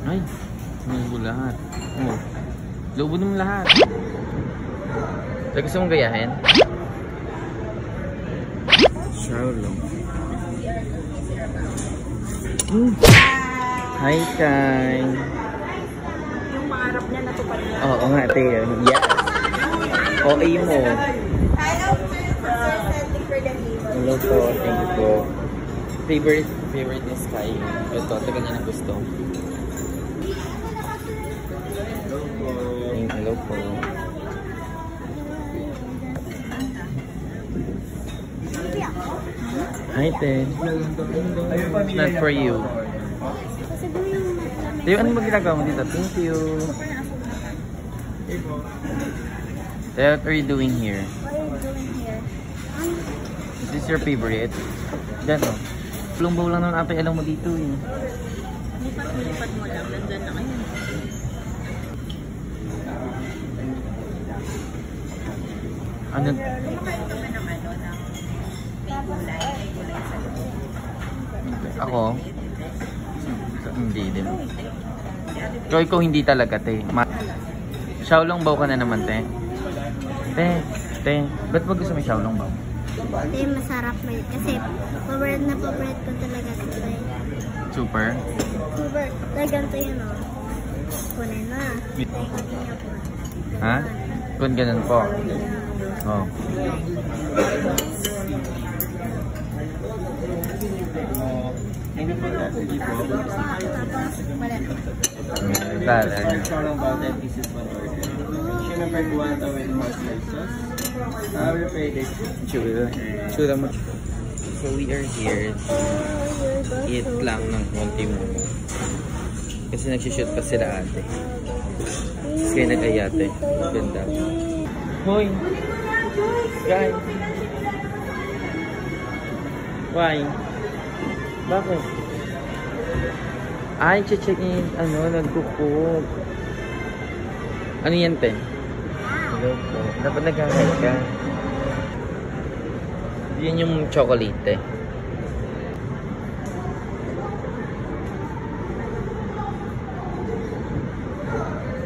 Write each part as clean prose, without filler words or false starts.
Ay, lubo lahat. Oh. Lubo naman lahat. So, gusto mong gayahin? Xiaolong. Hi, Kai. Yung pangarap niya natupad niya. Oo nga, ate. Yes. Okay mo. Hello po. Thank you po. Favorite ni Sky. Ito, taga niya na gusto. Hello po. Hi, Te. Not for you. Tayo, ano magginagawa mo dito? Thank you. What are you doing here? What are you doing here? Is this your favorite? Diyan, oh. Plumbaw lang naman ata alam mo dito, eh. Lipat mo lang. Nandun na kayo. Ano? Ako? Hindi din. So, ikaw hindi talaga, te. Xiaolong bao ka na naman, te. Te. Ba't ba gusto mo Xiaolong bao? Ate, masarap mo yun. Kasi, paborito ko talaga ito. Super? Super. Ganito yun, o. Kunin na. Ha? Kung ganun po. Oh. So we are here. Eat lang ng konti mo. Kasi nagsishoot pa sila ate. Kaya nag-ayate. Ganda. Hoy! Guys! Why? Bakit? Ay, check-in. Nagkukuk. Ano yan, te? Hello po. Dapat nag-high ka. Yan yung chocolate, te.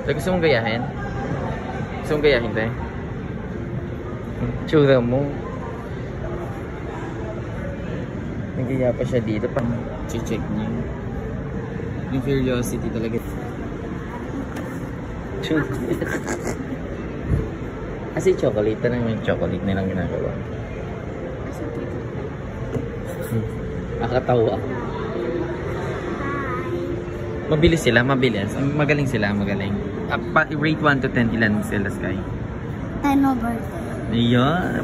So, gusto mong gayahin? Gusto mong gayahin, te? Tsura mo. Nagaya pa siya dito pang check niya. Yung curiosity talaga. Kasi chocolate na yung chocolate nilang ginagawa. Nakatawa. Mabilis sila, mabilis. Magaling sila, magaling. Rate 1 to 10, ilan sila, Sky? 10 over 10. Ayan.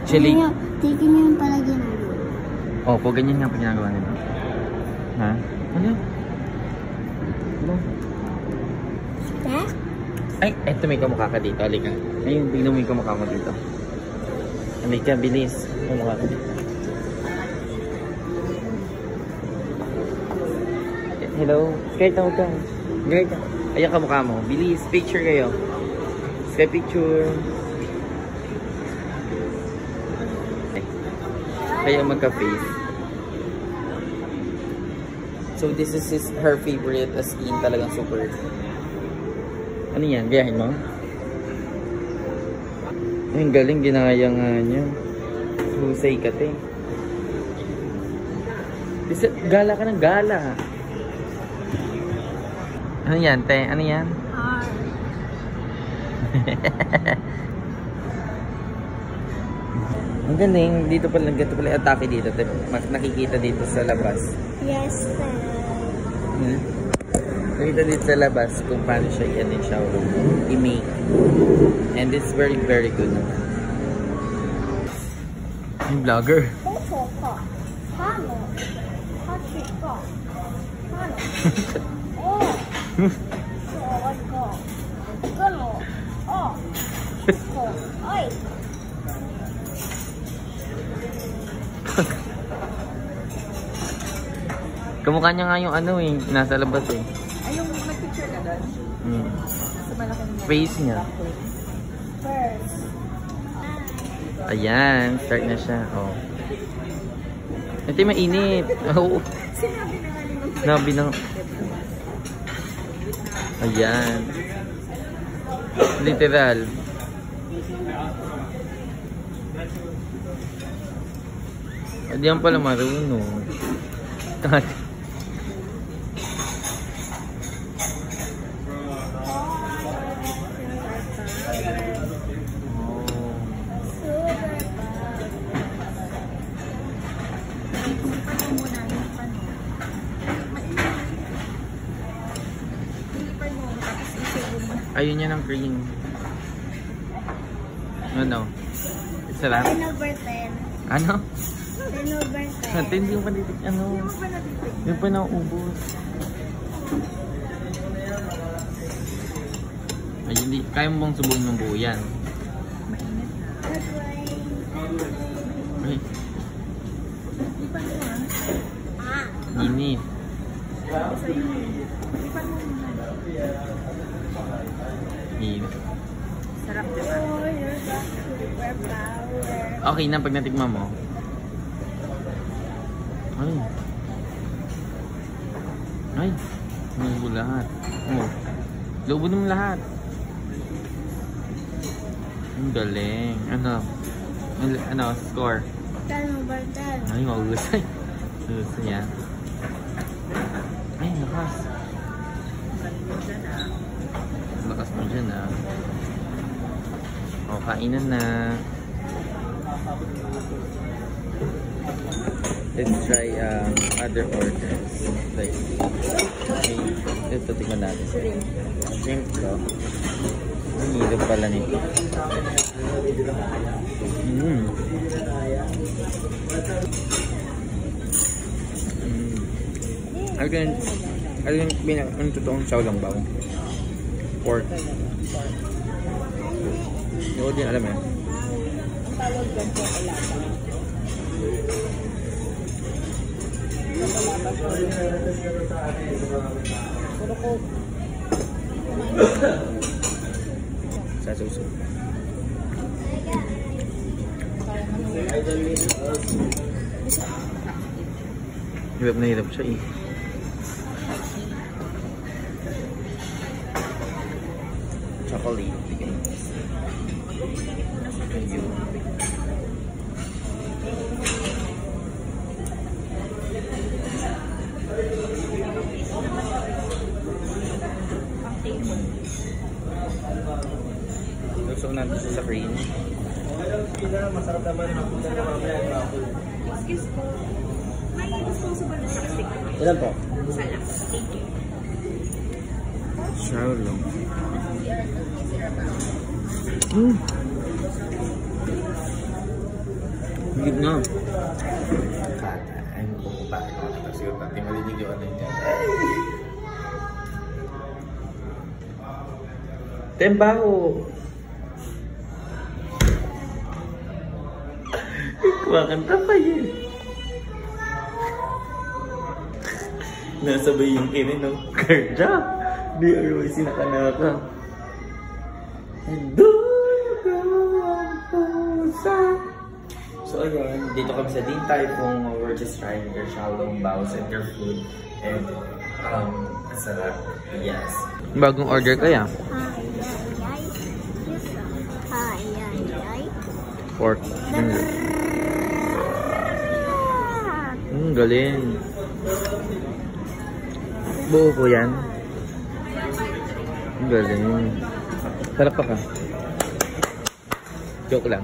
Actually, tigil niyo yung pala ginagawa. Opo, ganyan nga pa ginagawa nila. Ha? Ano? Ano? Ay, eto may kamukha ka dito. Halika. Ayun, tignan mo yung kamukha mo dito. Halika, bilis. Kamukha ka dito. Hello? Sky, tawag ka. Sky, ayan kamukha mo. Bilis, picture kayo. Sky, picture. Kaya magka-face. So this is her favorite skin, talagang super. Ano yan? Gayahin mo? Ang galing, ginaya nga niya. Husay ka, te. Gala ka ng gala. Ano yan, te? Ano yan? Ang galing, dito pala atake dito. Nakikita dito sa labas. Yes, sir. Nakita dito sa labas kung paano siya i-make. And it's very, very good naman. Yung vlogger. Kamukha niya nga yung nasa labas eh. Ay, yung nag-picture ka doon? Sa malaking Face niya. First. Ayan, start na siya. Oh. Ito yung mainit. Oh. Sinabi na nga ni Nabi ng... Ayan. Literal. Diyan pala marunong. Ayun yan ang cream. Ano? Sarap? 10 over 10. Ano? 10 over 10. Natin yung panitik. Ano? Yung pa nauubos. Ay, hindi. Kaya mo bang subuhin ng buo yan? Ay. Init. Init. Sarap diba? Okay na pag natikman mo. Ay. Ay. Lubo lahat. Oh. Lubo ng lahat. Ang galing. Ano? Score? 10 over 10. Ay, mahusay. Mahusay yan. Ay, lakas. Lakas mo dyan ah. O, kainan na. Let's try other orders. Like, okay, ito tingnan natin. Drink to. Ang hirap pala nito. Ang totoong xiaolong bao? Pork. Hindi ko din alam eh. Ang tawag dyan po alata. Puro ko. Sa suso. Hirap na hirap siya eh. Chocolate. Gusto natin sa cream. Masarap naman ang punta na mamaya. Excuse po. May disposable na chopstick. Ilan po? Sana. Thank you. Xiaolong. Higit na. Ay, pupunta. Tapos yung pati malinig yung ano niya. Tembaho! Kumakanta pa yun. Nasabay yung kinin ng Kerja. Di aroy sinakanaka. So ayun, dito kami sa Din Tai Fung. We're just trying their xiaolong baos and their food. And sarap. Yes. Bagong order kaya? Pork. Galing. Buo po yan. Galing. Sarap pa ka. Joke lang.